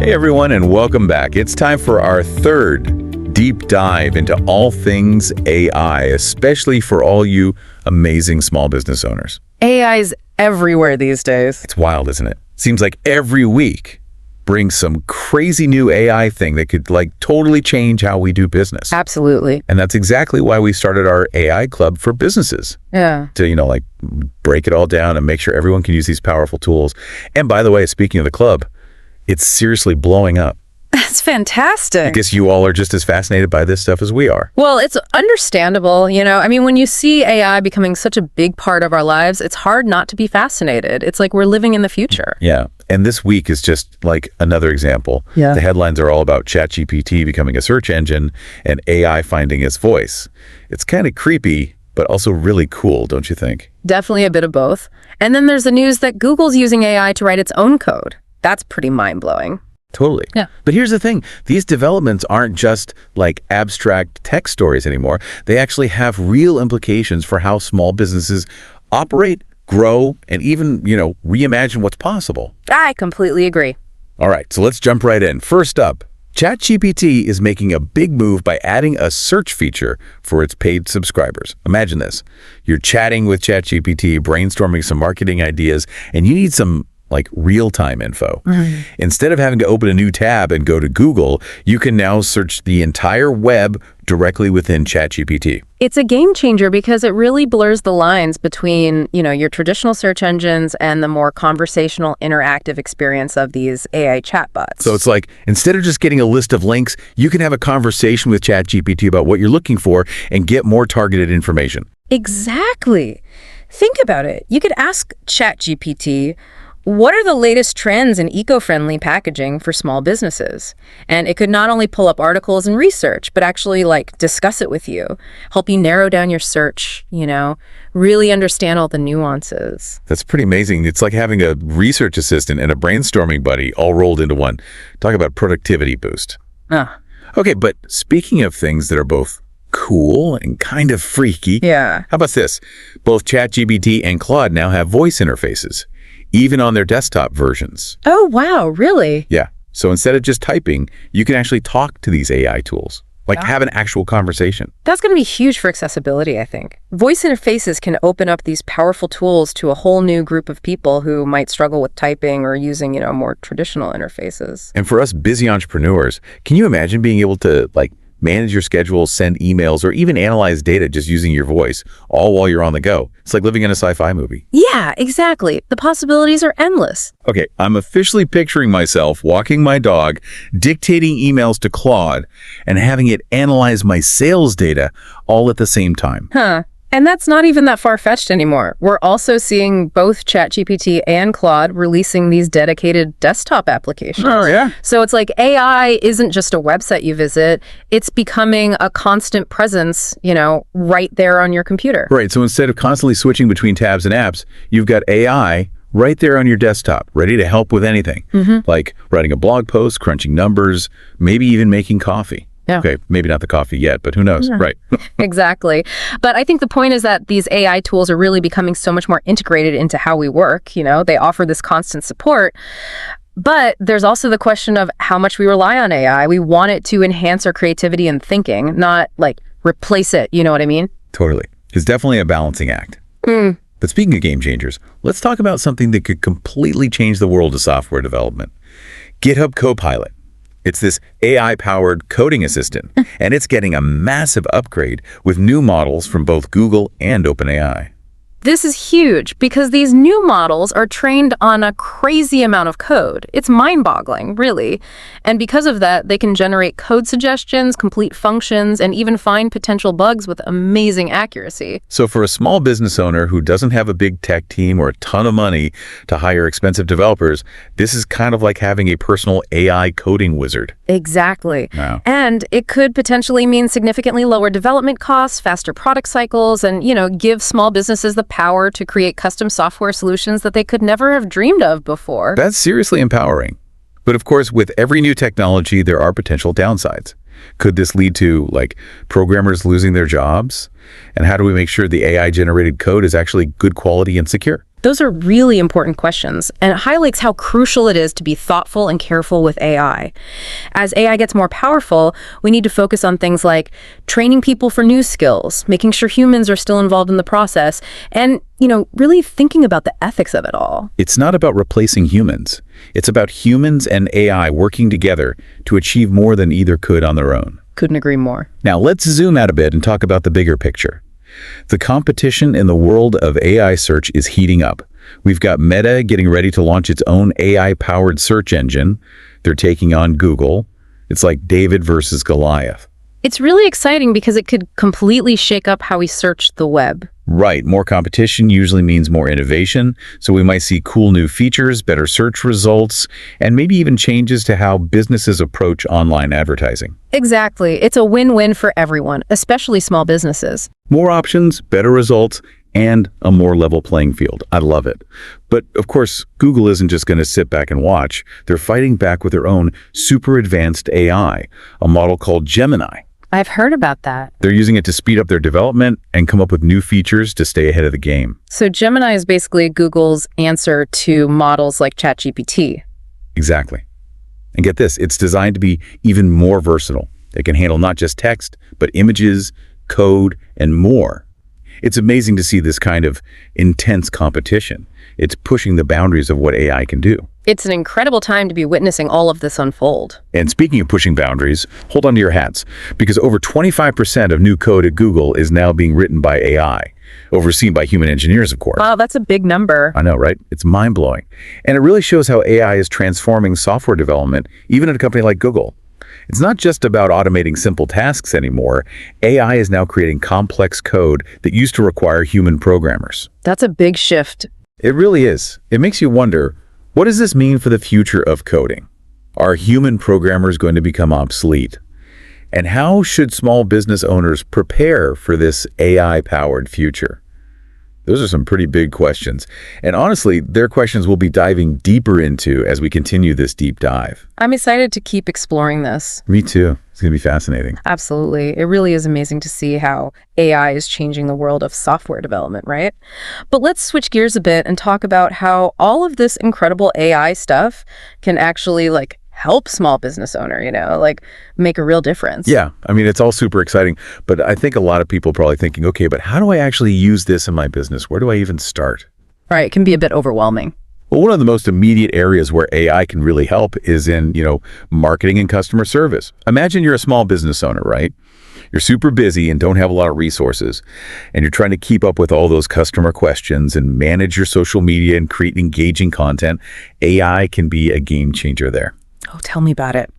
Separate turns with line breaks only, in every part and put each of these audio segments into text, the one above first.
Hey everyone, and welcome back. It's time for our third deep dive into all things AI, especially for all you amazing small business owners.
AI's everywhere these days.
It's wild, isn't it? Seems like every week brings some crazy new AI thing that could totally change how we do business.
Absolutely.
And that's exactly why we started our AI club for businesses.
Yeah.
To, break it all down and make sure everyone can use these powerful tools. And by the way, speaking of the club, it's seriously blowing up.
That's fantastic.
I guess you all are just as fascinated by this stuff as we are.
Well, it's understandable, when you see AI becoming such a big part of our lives, it's hard not to be fascinated. It's like we're living in the future.
Yeah. And this week is just another example.
Yeah.
The headlines are all about ChatGPT becoming a search engine and AI finding its voice. It's kind of creepy, but also really cool, don't you think?
Definitely a bit of both. And then there's the news that Google's using AI to write its own code. That's pretty mind-blowing.
Totally.
Yeah.
But here's the thing. These developments aren't just abstract tech stories anymore. They actually have real implications for how small businesses operate, grow, and even, reimagine what's possible.
I completely agree.
All right, so let's jump right in. First up, ChatGPT is making a big move by adding a search feature for its paid subscribers. Imagine this. You're chatting with ChatGPT, brainstorming some marketing ideas, and you need some real-time info.
Mm-hmm.
Instead of having to open a new tab and go to Google, you can now search the entire web directly within ChatGPT.
It's a game changer because it really blurs the lines between, your traditional search engines and the more conversational, interactive experience of these AI chatbots.
So it's instead of just getting a list of links, you can have a conversation with ChatGPT about what you're looking for and get more targeted information.
Exactly. Think about it. You could ask ChatGPT, what are the latest trends in eco-friendly packaging for small businesses? And it could not only pull up articles and research, but actually discuss it with you, help you narrow down your search, really understand all the nuances.
That's pretty amazing. It's like having a research assistant and a brainstorming buddy all rolled into one. Talk about productivity boost. Okay, but speaking of things that are both cool and kind of freaky.
Yeah.
How about this? Both ChatGPT and Claude now have voice interfaces, even on their desktop versions.
Oh, wow, really?
Yeah. So instead of just typing, you can actually talk to these AI tools, have an actual conversation.
That's going to be huge for accessibility, I think. Voice interfaces can open up these powerful tools to a whole new group of people who might struggle with typing or using, more traditional interfaces.
And for us busy entrepreneurs, can you imagine being able to, manage your schedule, send emails, or even analyze data just using your voice, all while you're on the go? It's like living in a sci-fi movie.
Yeah, exactly. The possibilities are endless.
Okay, I'm officially picturing myself walking my dog, dictating emails to Claude, and having it analyze my sales data all at the same time.
Huh. And that's not even that far-fetched anymore. We're also seeing both ChatGPT and Claude releasing these dedicated desktop applications.
Oh, yeah?
So it's like AI isn't just a website you visit. It's becoming a constant presence, right there on your computer.
Right, so instead of constantly switching between tabs and apps, you've got AI right there on your desktop, ready to help with anything, like writing a blog post, crunching numbers, maybe even making coffee.
Yeah.
Okay, maybe not the coffee yet, but who knows, right?
Exactly. But I think the point is that these AI tools are really becoming so much more integrated into how we work. They offer this constant support. But there's also the question of how much we rely on AI. We want it to enhance our creativity and thinking, not replace it. You know what I mean?
Totally. It's definitely a balancing act. But speaking of game changers, let's talk about something that could completely change the world of software development. GitHub Copilot. It's this AI-powered coding assistant, and it's getting a massive upgrade with new models from both Google and OpenAI.
This is huge because these new models are trained on a crazy amount of code. It's mind-boggling, really. And because of that, they can generate code suggestions, complete functions, and even find potential bugs with amazing accuracy.
So for a small business owner who doesn't have a big tech team or a ton of money to hire expensive developers, this is kind of like having a personal AI coding wizard.
Exactly.
Wow.
And it could potentially mean significantly lower development costs, faster product cycles, and, give small businesses the power to create custom software solutions that they could never have dreamed of before.
That's seriously empowering. But of course, with every new technology, there are potential downsides. Could this lead to, programmers losing their jobs? And how do we make sure the AI-generated code is actually good quality and secure?
Those are really important questions, and it highlights how crucial it is to be thoughtful and careful with AI. As AI gets more powerful, we need to focus on things like training people for new skills, making sure humans are still involved in the process, and, really thinking about the ethics of it all.
It's not about replacing humans. It's about humans and AI working together to achieve more than either could on their own.
Couldn't agree more.
Now, let's zoom out a bit and talk about the bigger picture. The competition in the world of AI search is heating up. We've got Meta getting ready to launch its own AI-powered search engine. They're taking on Google. It's like David versus Goliath.
It's really exciting because it could completely shake up how we search the web.
Right. More competition usually means more innovation, so we might see cool new features, better search results, and maybe even changes to how businesses approach online advertising.
Exactly. It's a win-win for everyone, especially small businesses.
More options, better results, and a more level playing field. I love it. But of course, Google isn't just going to sit back and watch. They're fighting back with their own super advanced AI, a model called Gemini.
I've heard about that.
They're using it to speed up their development and come up with new features to stay ahead of the game.
So Gemini is basically Google's answer to models like ChatGPT.
Exactly. And get this, it's designed to be even more versatile. It can handle not just text, but images, code, and more. It's amazing to see this kind of intense competition. It's pushing the boundaries of what AI can do.
It's an incredible time to be witnessing all of this unfold.
And speaking of pushing boundaries, hold on to your hats, because over 25% of new code at Google is now being written by AI, overseen by human engineers, of course.
Wow, that's a big number.
I know, right? It's mind-blowing. And it really shows how AI is transforming software development, even at a company like Google. It's not just about automating simple tasks anymore. AI is now creating complex code that used to require human programmers.
That's a big shift.
It really is. It makes you wonder, what does this mean for the future of coding? Are human programmers going to become obsolete? And how should small business owners prepare for this AI-powered future? Those are some pretty big questions. And honestly, they're questions we'll be diving deeper into as we continue this deep dive.
I'm excited to keep exploring this.
Me too. It's going to be fascinating.
Absolutely. It really is amazing to see how AI is changing the world of software development, right? But let's switch gears a bit and talk about how all of this incredible AI stuff can actually help small business owner, make a real difference.
Yeah, it's all super exciting, but I think a lot of people are probably thinking, okay, but how do I actually use this in my business? Where do I even start?
Right, it can be a bit overwhelming.
Well, one of the most immediate areas where AI can really help is in, marketing and customer service. Imagine you're a small business owner, right? You're super busy and don't have a lot of resources, and you're trying to keep up with all those customer questions and manage your social media and create engaging content. AI can be a game changer there.
Oh, tell me about it.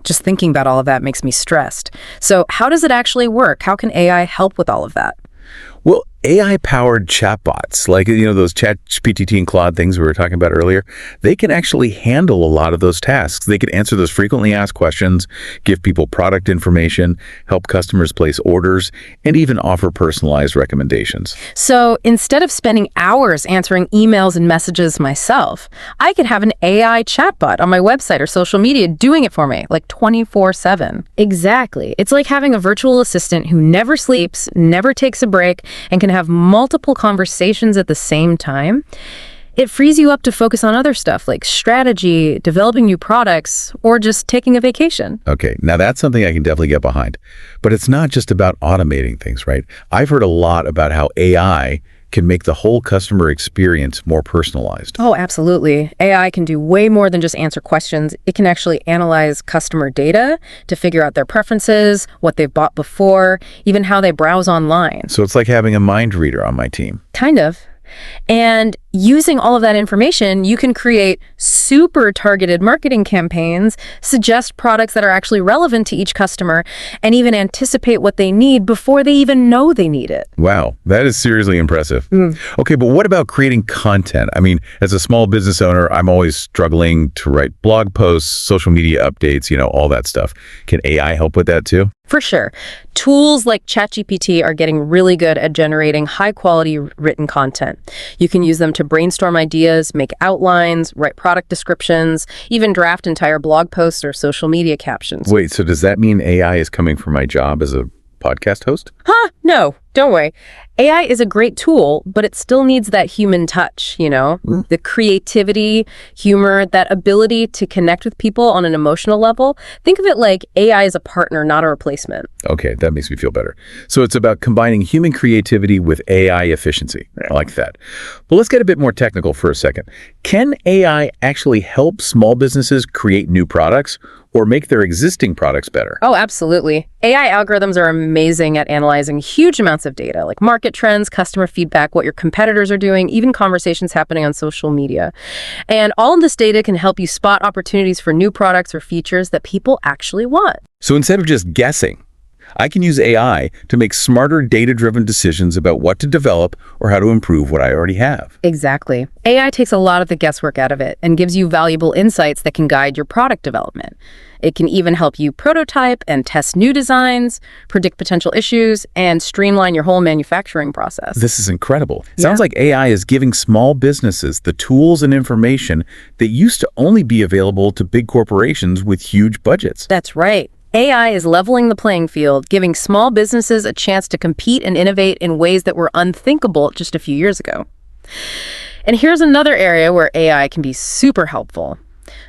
Just thinking about all of that makes me stressed. So how does it actually work? How can AI help with all of that?
Well, AI-powered chatbots, like those ChatGPT and Claude things we were talking about earlier, they can actually handle a lot of those tasks. They can answer those frequently asked questions, give people product information, help customers place orders, and even offer personalized recommendations.
So instead of spending hours answering emails and messages myself, I could have an AI chatbot on my website or social media doing it for me, 24/7. Exactly. It's like having a virtual assistant who never sleeps, never takes a break, and can have multiple conversations at the same time. It frees you up to focus on other stuff like strategy, developing new products, or just taking a vacation.
Okay, now that's something I can definitely get behind. But it's not just about automating things, right? I've heard a lot about how AI can make the whole customer experience more personalized.
Oh, absolutely. AI can do way more than just answer questions. It can actually analyze customer data to figure out their preferences, what they've bought before, even how they browse online.
So it's like having a mind reader on my team.
Kind of. And using all of that information, you can create super targeted marketing campaigns, suggest products that are actually relevant to each customer, and even anticipate what they need before they even know they need it.
Wow, that is seriously impressive. Okay, but what about creating content? As a small business owner, I'm always struggling to write blog posts, social media updates, all that stuff. Can AI help with that too?
For sure. Tools like ChatGPT are getting really good at generating high-quality written content. You can use them to brainstorm ideas, make outlines, write product descriptions, even draft entire blog posts or social media captions.
Wait, so does that mean AI is coming for my job as a podcast host?
No, don't worry. AI is a great tool, but it still needs that human touch, the creativity, humor, that ability to connect with people on an emotional level. Think of it like AI is a partner, not a replacement.
Okay, that makes me feel better. So it's about combining human creativity with AI efficiency. I like that. But let's get a bit more technical for a second. Can AI actually help small businesses create new products or make their existing products better?
Oh, absolutely. AI algorithms are amazing at analyzing huge amounts of data, like market trends, customer feedback, what your competitors are doing, even conversations happening on social media. And all of this data can help you spot opportunities for new products or features that people actually want.
So instead of just guessing, I can use AI to make smarter data-driven decisions about what to develop or how to improve what I already have.
Exactly. AI takes a lot of the guesswork out of it and gives you valuable insights that can guide your product development. It can even help you prototype and test new designs, predict potential issues, and streamline your whole manufacturing process.
This is incredible. It sounds like AI is giving small businesses the tools and information that used to only be available to big corporations with huge budgets.
That's right. AI is leveling the playing field, giving small businesses a chance to compete and innovate in ways that were unthinkable just a few years ago. And here's another area where AI can be super helpful.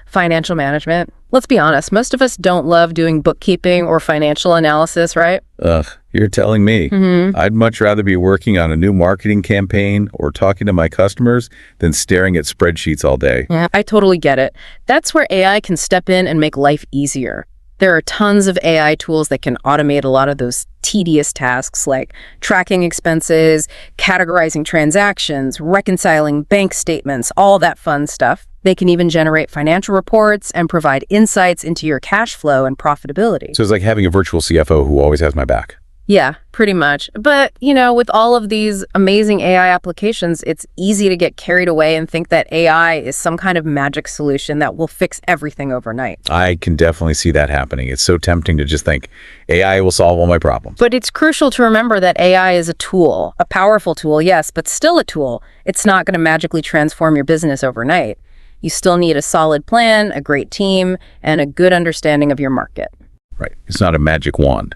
Financial management. Let's be honest, most of us don't love doing bookkeeping or financial analysis, right?
Ugh, you're telling me. I'd much rather be working on a new marketing campaign or talking to my customers than staring at spreadsheets all day.
Yeah, I totally get it. That's where AI can step in and make life easier. There are tons of AI tools that can automate a lot of those tedious tasks like tracking expenses, categorizing transactions, reconciling bank statements, all that fun stuff. They can even generate financial reports and provide insights into your cash flow and profitability.
So it's like having a virtual CFO who always has my back.
Yeah, pretty much. But, with all of these amazing AI applications, it's easy to get carried away and think that AI is some kind of magic solution that will fix everything overnight.
I can definitely see that happening. It's so tempting to just think AI will solve all my problems.
But it's crucial to remember that AI is a tool, a powerful tool, yes, but still a tool. It's not going to magically transform your business overnight. You still need a solid plan, a great team, and a good understanding of your market.
Right. It's not a magic wand.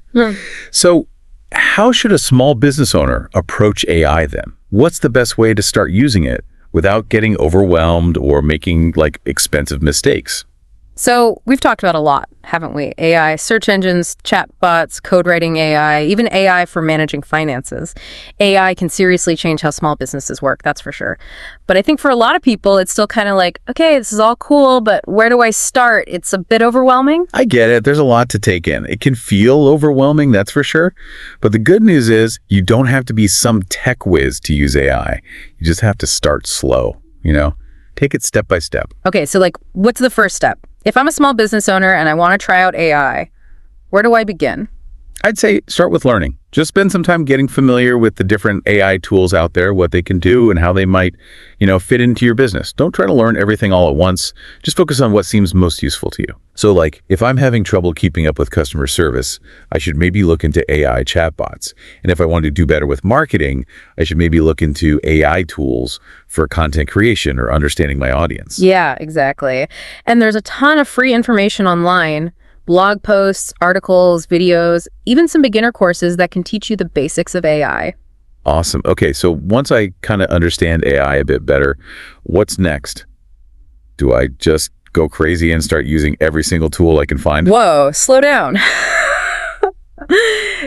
So how should a small business owner approach AI then? What's the best way to start using it without getting overwhelmed or making expensive mistakes?
So we've talked about a lot, haven't we? AI, search engines, chatbots, code writing AI, even AI for managing finances. AI can seriously change how small businesses work, that's for sure. But I think for a lot of people, it's still kind of like, okay, this is all cool, but where do I start? It's a bit overwhelming.
I get it. There's a lot to take in. It can feel overwhelming, that's for sure. But the good news is you don't have to be some tech whiz to use AI. You just have to start slow, Take it step by step.
Okay, so what's the first step? If I'm a small business owner and I want to try out AI, where do I begin?
I'd say start with learning. Just spend some time getting familiar with the different AI tools out there, what they can do and how they might, fit into your business. Don't try to learn everything all at once. Just focus on what seems most useful to you. So if I'm having trouble keeping up with customer service, I should maybe look into AI chatbots. And if I want to do better with marketing, I should maybe look into AI tools for content creation or understanding my audience.
Yeah, exactly. And there's a ton of free information online. Blog posts, articles, videos, even some beginner courses that can teach you the basics of AI.
Awesome. Okay, so once I kind of understand AI a bit better, what's next? Do I just go crazy and start using every single tool I can find?
Whoa, slow down.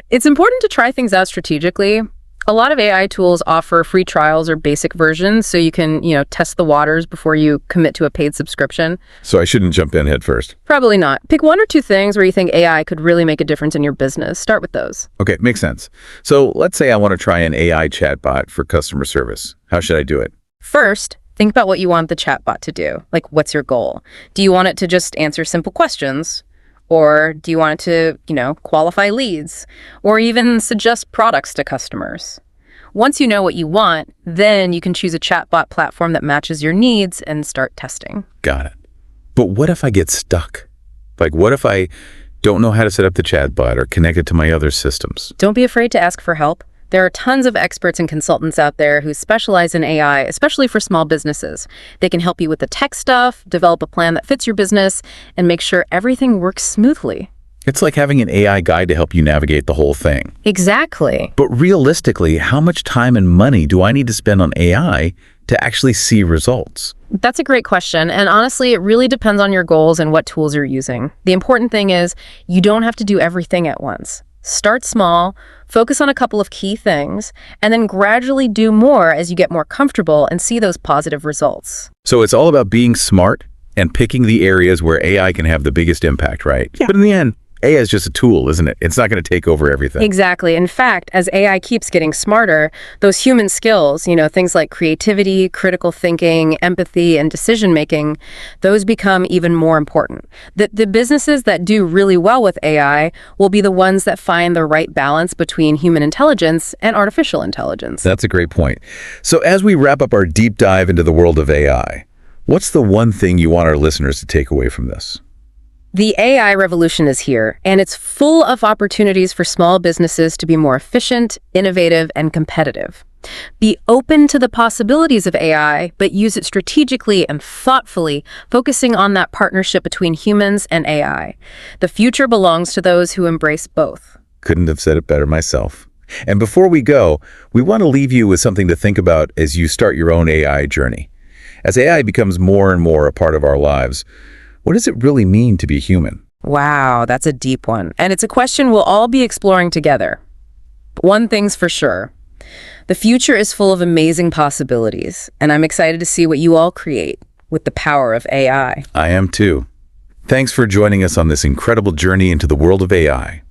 It's important to try things out strategically. A lot of AI tools offer free trials or basic versions, so you can, test the waters before you commit to a paid subscription.
So I shouldn't jump in head first?
Probably not. Pick one or two things where you think AI could really make a difference in your business. Start with those.
Okay, makes sense. So let's say I want to try an AI chatbot for customer service. How should I do it?
First, think about what you want the chatbot to do. What's your goal? Do you want it to just answer simple questions? Or do you want it to, qualify leads? Or even suggest products to customers? Once you know what you want, then you can choose a chatbot platform that matches your needs and start testing.
Got it. But what if I get stuck? What if I don't know how to set up the chatbot or connect it to my other systems?
Don't be afraid to ask for help. There are tons of experts and consultants out there who specialize in AI, especially for small businesses. They can help you with the tech stuff, develop a plan that fits your business, and make sure everything works smoothly.
It's like having an AI guide to help you navigate the whole thing.
Exactly.
But realistically, how much time and money do I need to spend on AI to actually see results?
That's a great question. And honestly, it really depends on your goals and what tools you're using. The important thing is you don't have to do everything at once. Start small, focus on a couple of key things, and then gradually do more as you get more comfortable and see those positive results.
So it's all about being smart and picking the areas where AI can have the biggest impact, right?
Yeah.
But in the end, AI is just a tool, isn't it? It's not going to take over everything.
Exactly. In fact, as AI keeps getting smarter, those human skills, things like creativity, critical thinking, empathy, and decision-making, those become even more important. The businesses that do really well with AI will be the ones that find the right balance between human intelligence and artificial intelligence.
That's a great point. So as we wrap up our deep dive into the world of AI, what's the one thing you want our listeners to take away from this?
The AI revolution is here, and it's full of opportunities for small businesses to be more efficient, innovative, and competitive. Be open to the possibilities of AI, but use it strategically and thoughtfully, focusing on that partnership between humans and AI. The future belongs to those who embrace both.
Couldn't have said it better myself. And before we go, we want to leave you with something to think about as you start your own AI journey. As AI becomes more and more a part of our lives, what does it really mean to be human?
Wow, that's a deep one. And it's a question we'll all be exploring together. But one thing's for sure. The future is full of amazing possibilities, and I'm excited to see what you all create with the power of AI.
I am too. Thanks for joining us on this incredible journey into the world of AI.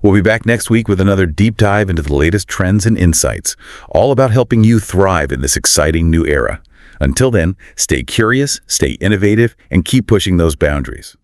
We'll be back next week with another deep dive into the latest trends and insights, all about helping you thrive in this exciting new era. Until then, stay curious, stay innovative, and keep pushing those boundaries.